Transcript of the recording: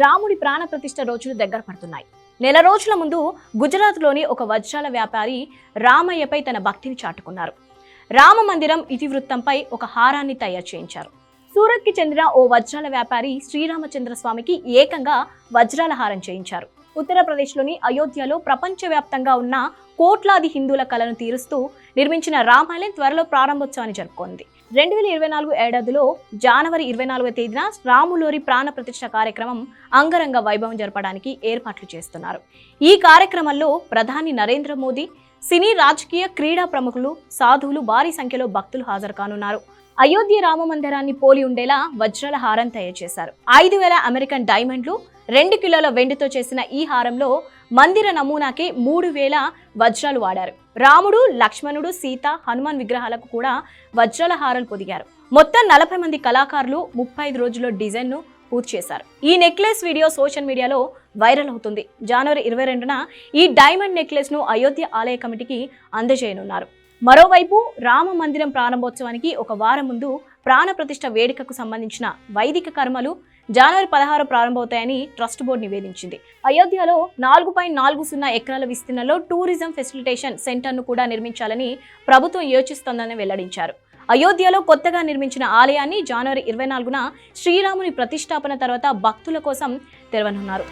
రాముడి ప్రాణప్రతిష్ఠ రోజులు దగ్గర పడుతున్నాయి. నెల రోజుల ముందు గుజరాత్లోని ఒక వజ్రాల వ్యాపారి రామయ్యపై తన భక్తిని చాటుకున్నారు. రామ మందిరం ఇతివృత్తంపై ఒక హారాన్ని తయారు చేయించారు. సూరత్కి చెందిన ఓ వజ్రాల వ్యాపారి శ్రీరామచంద్ర స్వామికి ఏకంగా వజ్రాల హారం చేయించారు. ఉత్తరప్రదేశ్లోని అయోధ్యలో ప్రపంచవ్యాప్తంగా ఉన్న కోట్లాది హిందువుల కలను తీరుస్తూ నిర్మించిన రామాలయం త్వరలో ప్రారంభోత్సవాన్ని జరుపుకుంది. 2024 ఏడాదిలో జనవరి 24వ తేదీన రాములోరి ప్రాణ ప్రతిష్ఠ కార్యక్రమం అంగరంగ వైభవం జరపడానికి ఏర్పాట్లు చేస్తున్నారు. ఈ కార్యక్రమంలో ప్రధాని నరేంద్ర మోదీ, సినీ, రాజకీయ, క్రీడా ప్రముఖులు, సాధువులు భారీ సంఖ్యలో భక్తులు హాజరు కానున్నారు. అయోధ్య రామ మందిరాన్ని పోలి ఉండేలా వజ్రాల హారం తయారు చేశారు. 5,000 అమెరికన్ డైమండ్లు, 2 కిలోల వెండితో చేసిన ఈ హారంలో మందిర నమూనాకే 3,000 వజ్రాలు వాడారు. రాముడు, లక్ష్మణుడు, సీత, హనుమాన్ విగ్రహాలకు కూడా వజ్రాల హారాలు పొదిగారు. మొత్తం 40 మంది కళాకారులు 35 రోజుల్లో డిజైన్ను పూర్తి చేశారు. ఈ నెక్లెస్ వీడియో సోషల్ మీడియాలో వైరల్ అవుతుంది. జనవరి 22న ఈ డైమండ్ నెక్లెస్ ను అయోధ్య ఆలయ కమిటీకి అందజేయనున్నారు. మరోవైపు రామ మందిరం ప్రారంభోత్సవానికి ఒక వారం ముందు ప్రాణ ప్రతిష్ఠ వేడుకకు సంబంధించిన వైదిక కర్మలు జనవరి 16 ప్రారంభమవుతాయని ట్రస్ట్ బోర్డు నివేదించింది. అయోధ్యలో 4.40 ఎకరాల విస్తీర్ణంలో టూరిజం ఫెసిలిటేషన్ సెంటర్ను కూడా నిర్మించాలని ప్రభుత్వం యోచిస్తోందని వెల్లడించారు. అయోధ్యలో కొత్తగా నిర్మించిన ఆలయాన్ని జనవరి 24న శ్రీరాముని ప్రతిష్టాపన తర్వాత భక్తుల కోసం తెరవనున్నారు.